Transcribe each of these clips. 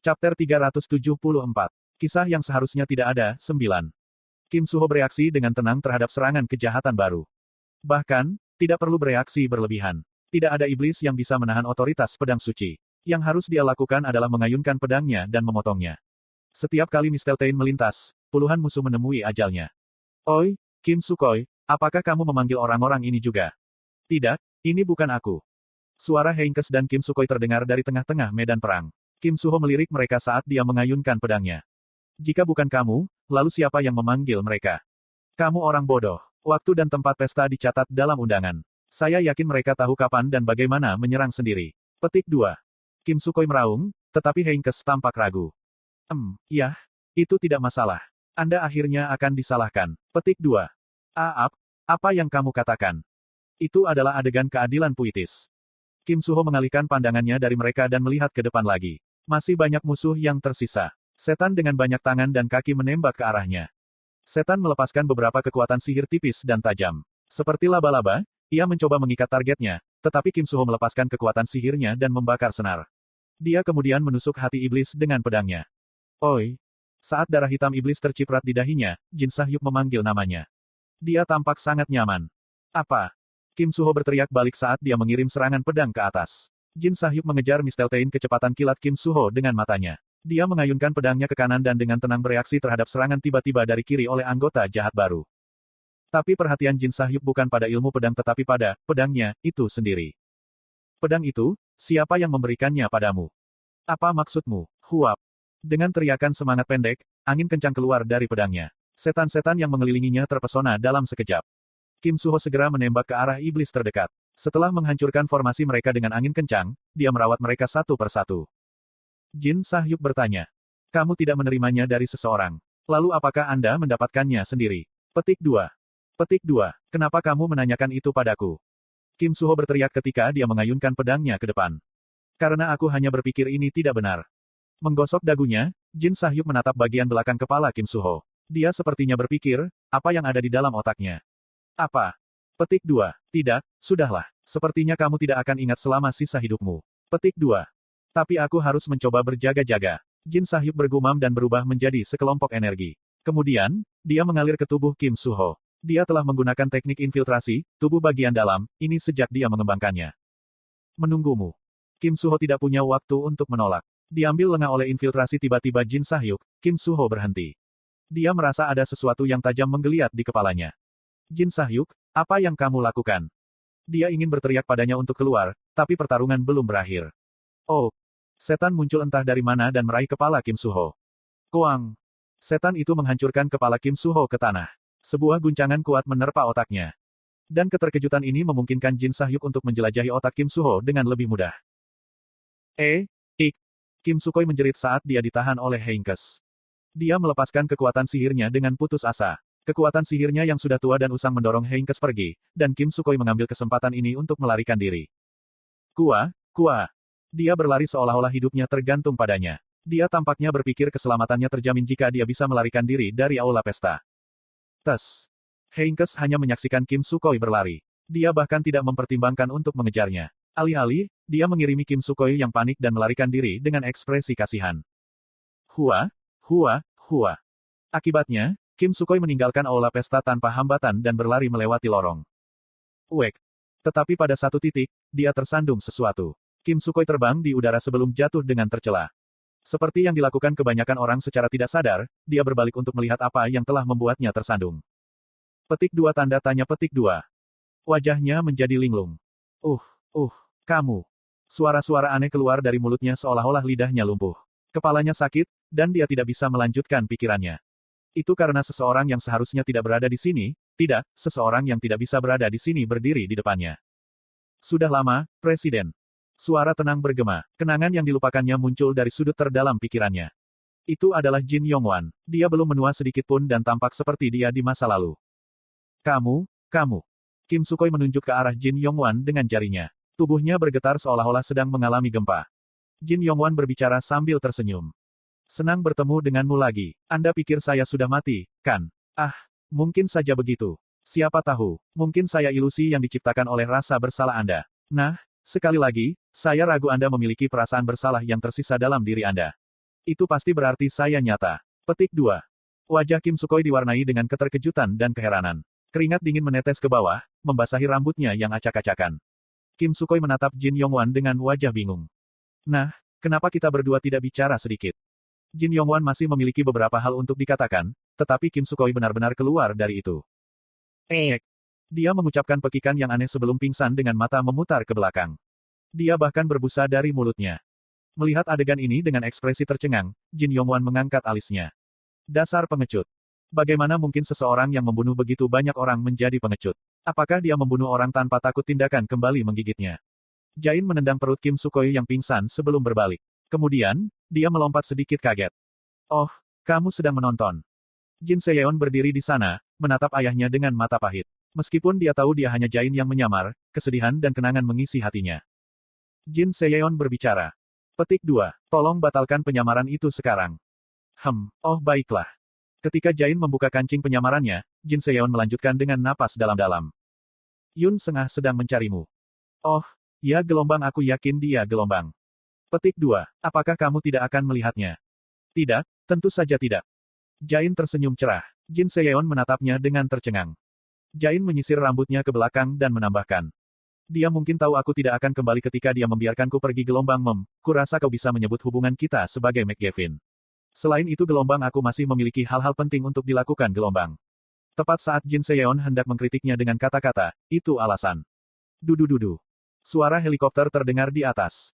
Chapter 374. Kisah yang seharusnya tidak ada, 9. Kim Suho bereaksi dengan tenang terhadap serangan kejahatan baru. Bahkan, tidak perlu bereaksi berlebihan. Tidak ada iblis yang bisa menahan otoritas pedang suci. Yang harus dia lakukan adalah mengayunkan pedangnya dan memotongnya. Setiap kali Misteltein melintas, puluhan musuh menemui ajalnya. Oi, Kim Sukoi, apakah kamu memanggil orang-orang ini juga? Tidak, ini bukan aku. Suara Heinkes dan Kim Sukoi terdengar dari tengah-tengah medan perang. Kim Suho melirik mereka saat dia mengayunkan pedangnya. Jika bukan kamu, lalu siapa yang memanggil mereka? Kamu orang bodoh. Waktu dan tempat pesta dicatat dalam undangan. Saya yakin mereka tahu kapan dan bagaimana menyerang sendiri. Petik 2. Kim Sukoi meraung, tetapi Heinkes tampak ragu. Ya, itu tidak masalah. Anda akhirnya akan disalahkan. Petik 2. Apa yang kamu katakan? Itu adalah adegan keadilan puitis. Kim Suho mengalihkan pandangannya dari mereka dan melihat ke depan lagi. Masih banyak musuh yang tersisa. Setan dengan banyak tangan dan kaki menembak ke arahnya. Setan melepaskan beberapa kekuatan sihir tipis dan tajam. Seperti laba-laba, ia mencoba mengikat targetnya, tetapi Kim Suho melepaskan kekuatan sihirnya dan membakar senar. Dia kemudian menusuk hati iblis dengan pedangnya. Oi! Saat darah hitam iblis terciprat di dahinya, Jin Sahyuk memanggil namanya. Dia tampak sangat nyaman. Apa? Kim Suho berteriak balik saat dia mengirim serangan pedang ke atas. Jin Sahyuk mengejar Misteltein kecepatan kilat Kim Suho dengan matanya. Dia mengayunkan pedangnya ke kanan dan dengan tenang bereaksi terhadap serangan tiba-tiba dari kiri oleh anggota jahat baru. Tapi perhatian Jin Sahyuk bukan pada ilmu pedang tetapi pada pedangnya itu sendiri. Pedang itu, siapa yang memberikannya padamu? Apa maksudmu? Huap. Dengan teriakan semangat pendek, angin kencang keluar dari pedangnya. Setan-setan yang mengelilinginya terpesona dalam sekejap. Kim Suho segera menembak ke arah iblis terdekat. Setelah menghancurkan formasi mereka dengan angin kencang, dia merawat mereka satu persatu. Jin Sahyuk bertanya. Kamu tidak menerimanya dari seseorang. Lalu apakah Anda mendapatkannya sendiri? Petik 2. Petik 2. Kenapa kamu menanyakan itu padaku? Kim Suho berteriak ketika dia mengayunkan pedangnya ke depan. Karena aku hanya berpikir ini tidak benar. Menggosok dagunya, Jin Sahyuk menatap bagian belakang kepala Kim Suho. Dia sepertinya berpikir, apa yang ada di dalam otaknya. Apa? Petik 2. Tidak, sudahlah. Sepertinya kamu tidak akan ingat selama sisa hidupmu. Petik 2. Tapi aku harus mencoba berjaga-jaga. Jin Sahyuk bergumam dan berubah menjadi sekelompok energi. Kemudian, dia mengalir ke tubuh Kim Suho. Dia telah menggunakan teknik infiltrasi, tubuh bagian dalam, ini sejak dia mengembangkannya. Menunggumu. Kim Suho tidak punya waktu untuk menolak. Diambil lengah oleh infiltrasi tiba-tiba Jin Sahyuk, Kim Suho berhenti. Dia merasa ada sesuatu yang tajam menggeliat di kepalanya. Jin Sahyuk, apa yang kamu lakukan? Dia ingin berteriak padanya untuk keluar, tapi pertarungan belum berakhir. Oh! Setan muncul entah dari mana dan meraih kepala Kim Suho. Koang! Setan itu menghancurkan kepala Kim Suho ke tanah. Sebuah guncangan kuat menerpa otaknya. Dan keterkejutan ini memungkinkan Jin Sahyuk untuk menjelajahi otak Kim Suho dengan lebih mudah. Kim Sukoi menjerit saat dia ditahan oleh Heinkes. Dia melepaskan kekuatan sihirnya dengan putus asa. Kekuatan sihirnya yang sudah tua dan usang mendorong Heinkes pergi, dan Kim Sukoi mengambil kesempatan ini untuk melarikan diri. Kua. Dia berlari seolah-olah hidupnya tergantung padanya. Dia tampaknya berpikir keselamatannya terjamin jika dia bisa melarikan diri dari aula pesta. Heinkes hanya menyaksikan Kim Sukoi berlari. Dia bahkan tidak mempertimbangkan untuk mengejarnya. Alih-alih, dia mengirimi Kim Sukoi yang panik dan melarikan diri dengan ekspresi kasihan. Hua. Akibatnya, Kim Sukoi meninggalkan aula pesta tanpa hambatan dan berlari melewati lorong. Tetapi pada satu titik, dia tersandung sesuatu. Kim Sukoi terbang di udara sebelum jatuh dengan tercela. Seperti yang dilakukan kebanyakan orang secara tidak sadar, dia berbalik untuk melihat apa yang telah membuatnya tersandung. Petik 2 tanda tanya petik 2. Wajahnya menjadi linglung. Kamu. Suara-suara aneh keluar dari mulutnya seolah-olah lidahnya lumpuh. Kepalanya sakit, dan dia tidak bisa melanjutkan pikirannya. Itu karena seseorang yang seharusnya tidak berada di sini, seseorang yang tidak bisa berada di sini berdiri di depannya. Sudah lama, Presiden. Suara tenang bergema. Kenangan yang dilupakannya muncul dari sudut terdalam pikirannya. Itu adalah Jin Yongwan. Dia belum menua sedikit pun dan tampak seperti dia di masa lalu. Kamu. Kim Sukoi menunjuk ke arah Jin Yongwan dengan jarinya. Tubuhnya bergetar seolah-olah sedang mengalami gempa. Jin Yongwan berbicara sambil tersenyum. Senang bertemu denganmu lagi. Anda pikir saya sudah mati, kan? Mungkin saja begitu. Siapa tahu, mungkin saya ilusi yang diciptakan oleh rasa bersalah Anda. Nah, sekali lagi, saya ragu Anda memiliki perasaan bersalah yang tersisa dalam diri Anda. Itu pasti berarti saya nyata. Petik 2. Wajah Kim Sukoi diwarnai dengan keterkejutan dan keheranan. Keringat dingin menetes ke bawah, membasahi rambutnya yang acak-acakan. Kim Sukoi menatap Jin Yongwan dengan wajah bingung. Nah, kenapa kita berdua tidak bicara sedikit? Jin Yongwan masih memiliki beberapa hal untuk dikatakan, tetapi Kim Sukoi benar-benar keluar dari itu. Dia mengucapkan pekikan yang aneh sebelum pingsan dengan mata memutar ke belakang. Dia bahkan berbusa dari mulutnya. Melihat adegan ini dengan ekspresi tercengang, Jin Yongwan mengangkat alisnya. Dasar pengecut. Bagaimana mungkin seseorang yang membunuh begitu banyak orang menjadi pengecut? Apakah dia membunuh orang tanpa takut tindakan kembali menggigitnya? Jain menendang perut Kim Sukoi yang pingsan sebelum berbalik. Kemudian, dia melompat sedikit kaget. Oh, kamu sedang menonton. Jin Seyeon berdiri di sana, menatap ayahnya dengan mata pahit. Meskipun dia tahu dia hanya Jain yang menyamar, kesedihan dan kenangan mengisi hatinya. Jin Seyeon berbicara. Petik 2. Tolong batalkan penyamaran itu sekarang. Oh baiklah. Ketika Jain membuka kancing penyamarannya, Jin Seyeon melanjutkan dengan napas dalam-dalam. Yun Sengah sedang mencarimu. Oh, ya gelombang, aku yakin dia gelombang. Petik 2. Apakah kamu tidak akan melihatnya? Tidak, tentu saja tidak. Jain tersenyum cerah. Jin Seyeon menatapnya dengan tercengang. Jain menyisir rambutnya ke belakang dan menambahkan. Dia mungkin tahu aku tidak akan kembali ketika dia membiarkanku pergi gelombang kurasa kau bisa menyebut hubungan kita sebagai McGavin. Selain itu gelombang, aku masih memiliki hal-hal penting untuk dilakukan gelombang. Tepat saat Jin Seyeon hendak mengkritiknya dengan kata-kata, itu alasan. Dudu-dudu. Suara helikopter terdengar di atas.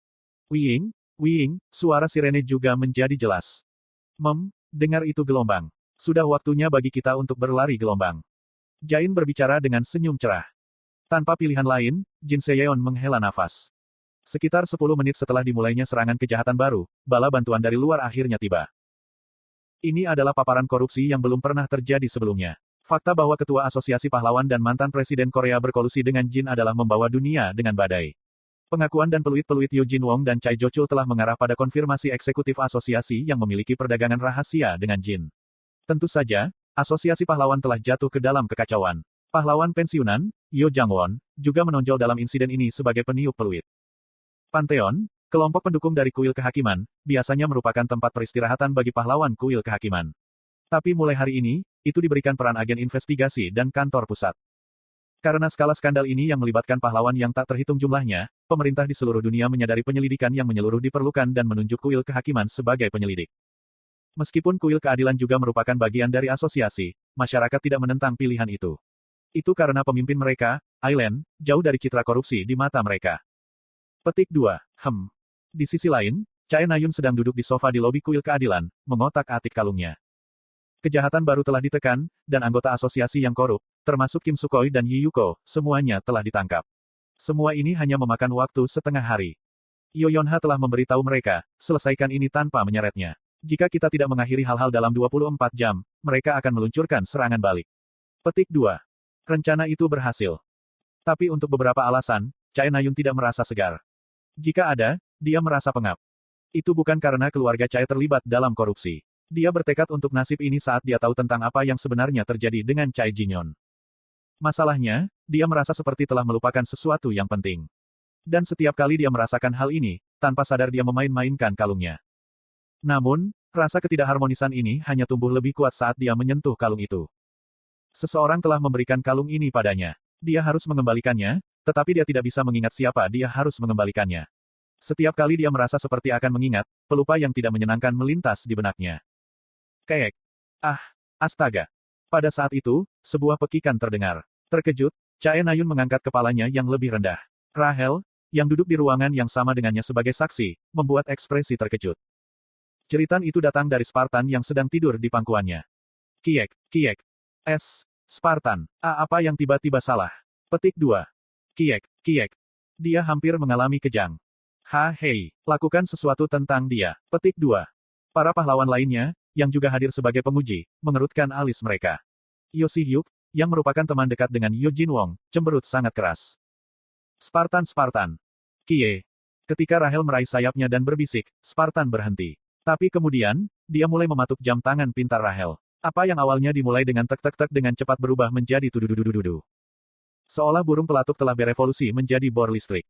Wiing, wiing, suara sirene juga menjadi jelas. Dengar itu gelombang. Sudah waktunya bagi kita untuk berlari gelombang. Jain berbicara dengan senyum cerah. Tanpa pilihan lain, Jin Seyeon menghela nafas. Sekitar 10 menit setelah dimulainya serangan kejahatan baru, bala bantuan dari luar akhirnya tiba. Ini adalah paparan korupsi yang belum pernah terjadi sebelumnya. Fakta bahwa Ketua Asosiasi Pahlawan dan mantan Presiden Korea berkolusi dengan Jin adalah membawa dunia dengan badai. Pengakuan dan peluit-peluit Yoo Jin Wong dan Chai Jo-chul telah mengarah pada konfirmasi eksekutif asosiasi yang memiliki perdagangan rahasia dengan Jin. Tentu saja, Asosiasi Pahlawan telah jatuh ke dalam kekacauan. Pahlawan pensiunan, Yo Jang-won, juga menonjol dalam insiden ini sebagai peniup peluit. Pantheon, kelompok pendukung dari kuil kehakiman, biasanya merupakan tempat peristirahatan bagi pahlawan kuil kehakiman. Tapi mulai hari ini, itu diberikan peran agen investigasi dan kantor pusat. Karena skala skandal ini yang melibatkan pahlawan yang tak terhitung jumlahnya, pemerintah di seluruh dunia menyadari penyelidikan yang menyeluruh diperlukan dan menunjuk kuil kehakiman sebagai penyelidik. Meskipun kuil keadilan juga merupakan bagian dari asosiasi, masyarakat tidak menentang pilihan itu. Itu karena pemimpin mereka, Aileen, jauh dari citra korupsi di mata mereka. Petik 2. Di sisi lain, Chae Na-yun sedang duduk di sofa di lobi kuil keadilan, mengotak-atik kalungnya. Kejahatan baru telah ditekan, dan anggota asosiasi yang korup, termasuk Kim Sukoi dan Yi Yuko, semuanya telah ditangkap. Semua ini hanya memakan waktu setengah hari. Yo Yonha telah memberitahu mereka, selesaikan ini tanpa menyeretnya. Jika kita tidak mengakhiri hal-hal dalam 24 jam, mereka akan meluncurkan serangan balik. Petik 2. Rencana itu berhasil. Tapi untuk beberapa alasan, Chae Na-yun tidak merasa segar. Jika ada, dia merasa pengap. Itu bukan karena keluarga Chae terlibat dalam korupsi. Dia bertekad untuk nasib ini saat dia tahu tentang apa yang sebenarnya terjadi dengan Chae Jinyon. Masalahnya, dia merasa seperti telah melupakan sesuatu yang penting. Dan setiap kali dia merasakan hal ini, tanpa sadar dia memain-mainkan kalungnya. Namun, rasa ketidakharmonisan ini hanya tumbuh lebih kuat saat dia menyentuh kalung itu. Seseorang telah memberikan kalung ini padanya. Dia harus mengembalikannya, tetapi dia tidak bisa mengingat siapa dia harus mengembalikannya. Setiap kali dia merasa seperti akan mengingat, pelupa yang tidak menyenangkan melintas di benaknya. Keek. Astaga. Pada saat itu, sebuah pekikan terdengar. Terkejut, Chae Na-yun mengangkat kepalanya yang lebih rendah. Rahel, yang duduk di ruangan yang sama dengannya sebagai saksi, membuat ekspresi terkejut. Jeritan itu datang dari Spartan yang sedang tidur di pangkuannya. Kiek. Spartan. Apa yang tiba-tiba salah? Petik 2. Kiek. Dia hampir mengalami kejang. Hei, lakukan sesuatu tentang dia. Petik 2. Para pahlawan lainnya, yang juga hadir sebagai penguji, mengerutkan alis mereka. Yo Si-hyuk, yang merupakan teman dekat dengan Yo Jin Wong, cemberut sangat keras. Spartan. Kie. Ketika Rahel meraih sayapnya dan berbisik, Spartan berhenti. Tapi kemudian, dia mulai mematuk jam tangan pintar Rahel. Apa yang awalnya dimulai dengan tek-tek-tek dengan cepat berubah menjadi tudududududu. Seolah burung pelatuk telah berevolusi menjadi bor listrik.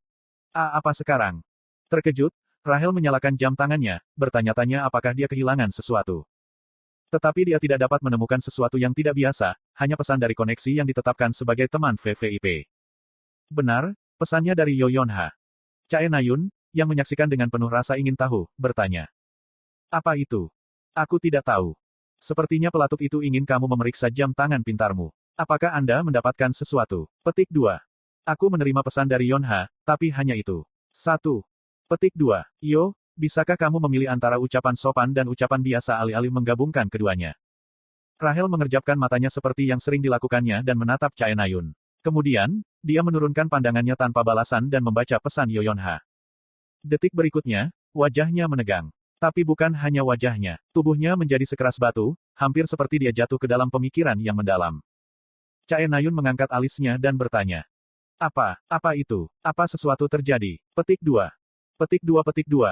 Apa sekarang? Terkejut, Rahel menyalakan jam tangannya, bertanya-tanya apakah dia kehilangan sesuatu. Tetapi dia tidak dapat menemukan sesuatu yang tidak biasa, hanya pesan dari koneksi yang ditetapkan sebagai teman VVIP. Benar, pesannya dari Yo Yonha. Chae Nayun, yang menyaksikan dengan penuh rasa ingin tahu, bertanya. Apa itu? Aku tidak tahu. Sepertinya pelatuk itu ingin kamu memeriksa jam tangan pintarmu. Apakah Anda mendapatkan sesuatu? Petik 2. Aku menerima pesan dari Yonha, tapi hanya itu. 1. Petik 2. Yo, bisakah kamu memilih antara ucapan sopan dan ucapan biasa alih-alih menggabungkan keduanya? Rahel mengerjapkan matanya seperti yang sering dilakukannya dan menatap Chae Nayun. Kemudian, dia menurunkan pandangannya tanpa balasan dan membaca pesan Yo Yonha. Detik berikutnya, wajahnya menegang. Tapi bukan hanya wajahnya, tubuhnya menjadi sekeras batu, hampir seperti dia jatuh ke dalam pemikiran yang mendalam. Chae Nayun mengangkat alisnya dan bertanya. Apa itu? Apa sesuatu terjadi? Petik 2. Petik 2 petik 2.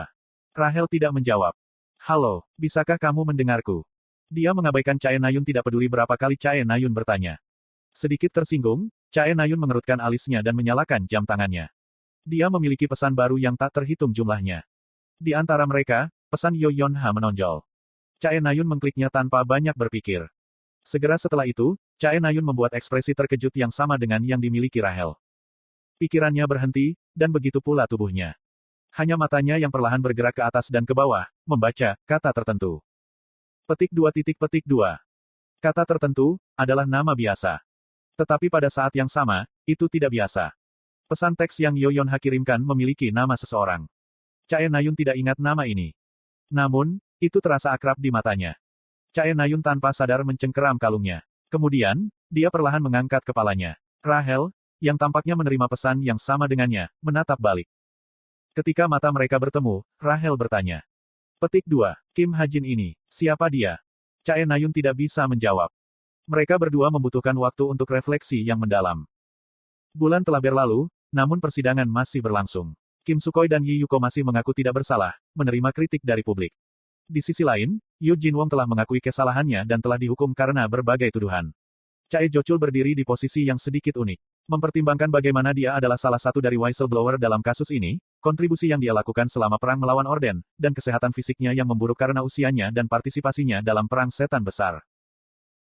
Rahel tidak menjawab. Halo, bisakah kamu mendengarku? Dia mengabaikan Chae Nayun tidak peduli berapa kali Chae Nayun bertanya. Sedikit tersinggung, Chae Nayun mengerutkan alisnya dan menyalakan jam tangannya. Dia memiliki pesan baru yang tak terhitung jumlahnya. Di antara mereka, pesan Yo Yonha menonjol. Chae Nayun mengkliknya tanpa banyak berpikir. Segera setelah itu, Chae Nayun membuat ekspresi terkejut yang sama dengan yang dimiliki Rahel. Pikirannya berhenti, dan begitu pula tubuhnya. Hanya matanya yang perlahan bergerak ke atas dan ke bawah, membaca kata tertentu. Petik 2 titik petik 2. Kata tertentu, adalah nama biasa. Tetapi pada saat yang sama, itu tidak biasa. Pesan teks yang Yo Yonha kirimkan memiliki nama seseorang. Chae Nayun tidak ingat nama ini. Namun, itu terasa akrab di matanya. Chae Nayun tanpa sadar mencengkeram kalungnya. Kemudian, dia perlahan mengangkat kepalanya. Rahel, yang tampaknya menerima pesan yang sama dengannya, menatap balik. Ketika mata mereka bertemu, Rahel bertanya. Petik 2. Kim Ha-jin ini, siapa dia? Chae Nayun tidak bisa menjawab. Mereka berdua membutuhkan waktu untuk refleksi yang mendalam. Bulan telah berlalu, namun persidangan masih berlangsung. Kim Sukoi dan Yi Yuko masih mengaku tidak bersalah, menerima kritik dari publik. Di sisi lain, Yu Jinwong telah mengakui kesalahannya dan telah dihukum karena berbagai tuduhan. Chae Jochul berdiri di posisi yang sedikit unik. Mempertimbangkan bagaimana dia adalah salah satu dari whistleblower dalam kasus ini, kontribusi yang dia lakukan selama perang melawan Orden, dan kesehatan fisiknya yang memburuk karena usianya dan partisipasinya dalam perang setan besar.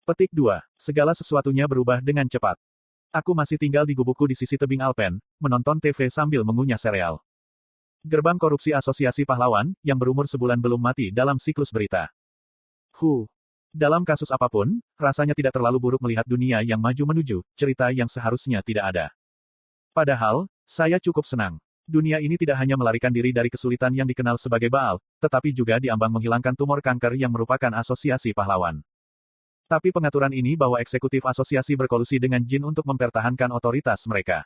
Petik 2. Segala sesuatunya berubah dengan cepat. Aku masih tinggal di gubukku di sisi tebing Alpen, menonton TV sambil mengunyah sereal. Gerbang korupsi Asosiasi Pahlawan, yang berumur sebulan belum mati dalam siklus berita. Dalam kasus apapun, rasanya tidak terlalu buruk melihat dunia yang maju menuju cerita yang seharusnya tidak ada. Padahal, saya cukup senang. Dunia ini tidak hanya melarikan diri dari kesulitan yang dikenal sebagai Baal, tetapi juga diambang menghilangkan tumor kanker yang merupakan Asosiasi Pahlawan. Tapi pengaturan ini bahwa eksekutif asosiasi berkolusi dengan jin untuk mempertahankan otoritas mereka.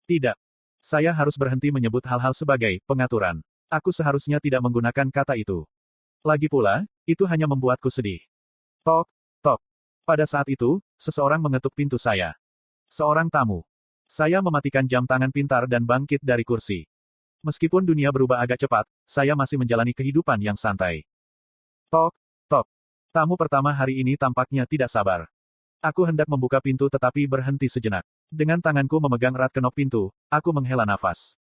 Tidak. Saya harus berhenti menyebut hal-hal sebagai pengaturan. Aku seharusnya tidak menggunakan kata itu. Lagi pula, itu hanya membuatku sedih. Tok, tok. Pada saat itu, seseorang mengetuk pintu saya. Seorang tamu. Saya mematikan jam tangan pintar dan bangkit dari kursi. Meskipun dunia berubah agak cepat, saya masih menjalani kehidupan yang santai. Tok, tok. Tamu pertama hari ini tampaknya tidak sabar. Aku hendak membuka pintu tetapi berhenti sejenak. Dengan tanganku memegang erat kenop pintu, aku menghela nafas.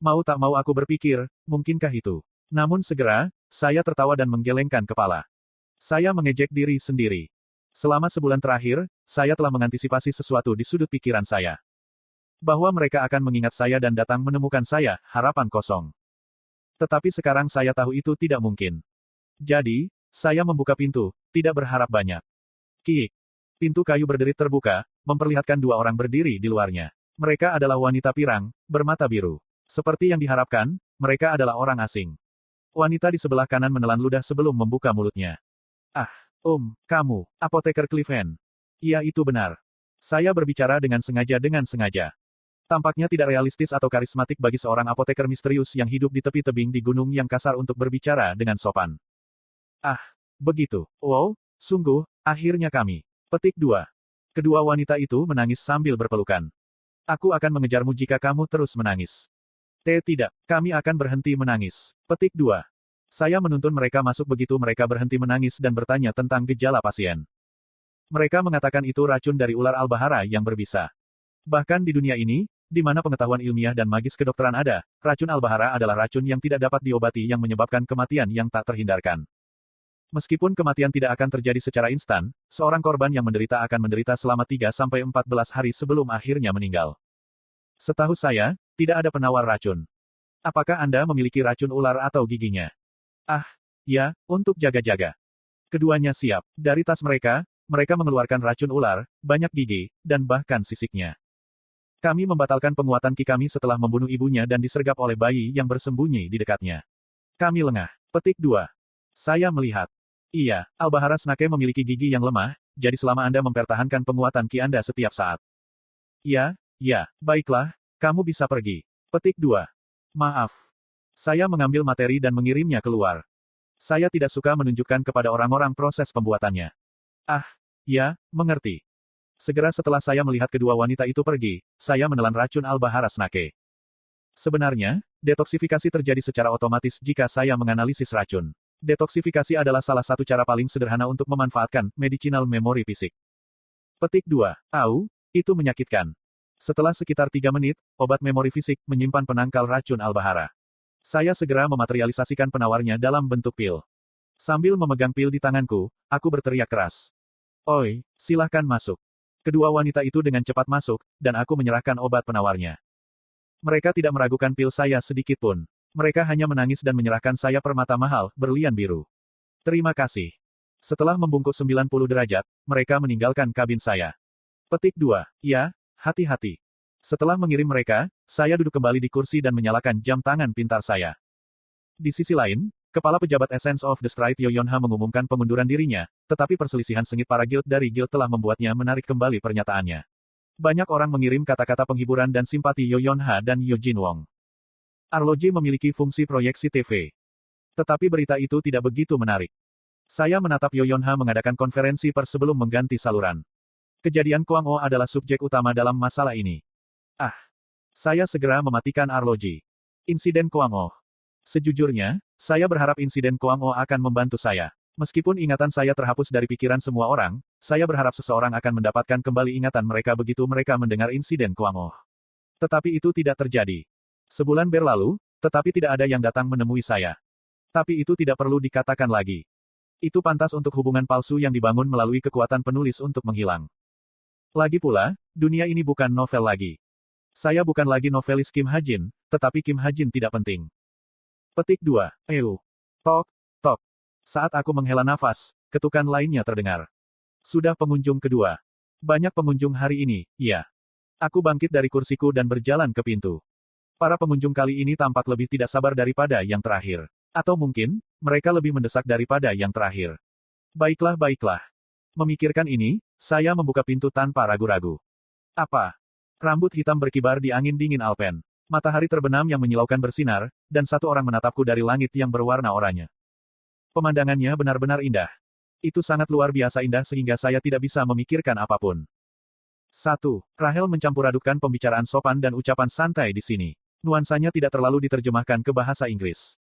Mau tak mau aku berpikir, mungkinkah itu? Namun segera, saya tertawa dan menggelengkan kepala. Saya mengejek diri sendiri. Selama sebulan terakhir, saya telah mengantisipasi sesuatu di sudut pikiran saya. Bahwa mereka akan mengingat saya dan datang menemukan saya, harapan kosong. Tetapi sekarang saya tahu itu tidak mungkin. Jadi, saya membuka pintu, tidak berharap banyak. Kiik. Pintu kayu berderit terbuka, memperlihatkan dua orang berdiri di luarnya. Mereka adalah wanita pirang, bermata biru. Seperti yang diharapkan, mereka adalah orang asing. Wanita di sebelah kanan menelan ludah sebelum membuka mulutnya. Kamu, apoteker Cliffhaven. Iya itu benar. Saya berbicara dengan sengaja. Tampaknya tidak realistis atau karismatik bagi seorang apoteker misterius yang hidup di tepi tebing di gunung yang kasar untuk berbicara dengan sopan. Begitu. Wow, sungguh, akhirnya kami. Petik 2. Kedua wanita itu menangis sambil berpelukan. Aku akan mengejarmu jika kamu terus menangis. Tidak, kami akan berhenti menangis. Petik 2. Saya menuntun mereka masuk begitu mereka berhenti menangis dan bertanya tentang gejala pasien. Mereka mengatakan itu racun dari ular al-bahara yang berbisa. Bahkan di dunia ini, Di mana pengetahuan ilmiah dan magis kedokteran ada, racun Albahara adalah racun yang tidak dapat diobati yang menyebabkan kematian yang tak terhindarkan. Meskipun kematian tidak akan terjadi secara instan, seorang korban yang menderita akan menderita selama 3-14 hari sebelum akhirnya meninggal. Setahu saya, tidak ada penawar racun. Apakah Anda memiliki racun ular atau giginya? Ah, ya, untuk jaga-jaga. Keduanya siap. Dari tas mereka mengeluarkan racun ular, banyak gigi, dan bahkan sisiknya. Kami membatalkan penguatan ki kami setelah membunuh ibunya dan disergap oleh bayi yang bersembunyi di dekatnya. Kami lengah. Petik 2. Saya melihat. Iya, Albahara Snake memiliki gigi yang lemah, jadi selama Anda mempertahankan penguatan ki Anda setiap saat. Ya, baiklah, kamu bisa pergi. Petik 2. Maaf. Saya mengambil materi dan mengirimnya keluar. Saya tidak suka menunjukkan kepada orang-orang proses pembuatannya. Ah, ya, mengerti. Segera setelah saya melihat kedua wanita itu pergi, saya menelan racun Albahara Snake. Sebenarnya, detoksifikasi terjadi secara otomatis jika saya menganalisis racun. Detoksifikasi adalah salah satu cara paling sederhana untuk memanfaatkan medicinal memory fisik. Petik 2. Au, itu menyakitkan. Setelah sekitar 3 menit, obat memori fisik menyimpan penangkal racun Albahara. Saya segera mematerialisasikan penawarnya dalam bentuk pil. Sambil memegang pil di tanganku, aku berteriak keras. Oi, silahkan masuk. Kedua wanita itu dengan cepat masuk, dan aku menyerahkan obat penawarnya. Mereka tidak meragukan pil saya sedikit pun. Mereka hanya menangis dan menyerahkan saya permata mahal, berlian biru. Terima kasih. Setelah membungkuk 90 derajat, mereka meninggalkan kabin saya. Petik 2. Ya, hati-hati. Setelah mengirim mereka, saya duduk kembali di kursi dan menyalakan jam tangan pintar saya. Di sisi lain, Kepala Pejabat Essence of the Stride Yoyonha mengumumkan pengunduran dirinya, tetapi perselisihan sengit para guild dari guild telah membuatnya menarik kembali pernyataannya. Banyak orang mengirim kata-kata penghiburan dan simpati Yoyonha dan Yojin Wong. Arloji memiliki fungsi proyeksi TV. Tetapi berita itu tidak begitu menarik. Saya menatap Yoyonha mengadakan konferensi pers sebelum mengganti saluran. Kejadian Kuang O adalah subjek utama dalam masalah ini. Ah. Saya segera mematikan arloji. Insiden Kuang O. Sejujurnya, saya berharap insiden Kuang O akan membantu saya. Meskipun ingatan saya terhapus dari pikiran semua orang, saya berharap seseorang akan mendapatkan kembali ingatan mereka begitu mereka mendengar insiden Kuang O. Tetapi itu tidak terjadi. Sebulan berlalu, tetapi tidak ada yang datang menemui saya. Tapi itu tidak perlu dikatakan lagi. Itu pantas untuk hubungan palsu yang dibangun melalui kekuatan penulis untuk menghilang. Lagi pula, dunia ini bukan novel lagi. Saya bukan lagi novelis Kim Ha-jin, tetapi Kim Ha-jin tidak penting. Petik 2. Tok, tok. Saat aku menghela nafas, ketukan lainnya terdengar. Sudah pengunjung kedua. Banyak pengunjung hari ini, ya. Aku bangkit dari kursiku dan berjalan ke pintu. Para pengunjung kali ini tampak lebih tidak sabar daripada yang terakhir. Atau mungkin, mereka lebih mendesak daripada yang terakhir. Baiklah. Memikirkan ini, saya membuka pintu tanpa ragu-ragu. Apa? Rambut hitam berkibar di angin dingin Alpen. Matahari terbenam yang menyilaukan bersinar, dan satu orang menatapku dari langit yang berwarna oranye. Pemandangannya benar-benar indah. Itu sangat luar biasa indah sehingga saya tidak bisa memikirkan apapun. 1. Rahel mencampur adukkan pembicaraan sopan dan ucapan santai di sini. Nuansanya tidak terlalu diterjemahkan ke bahasa Inggris.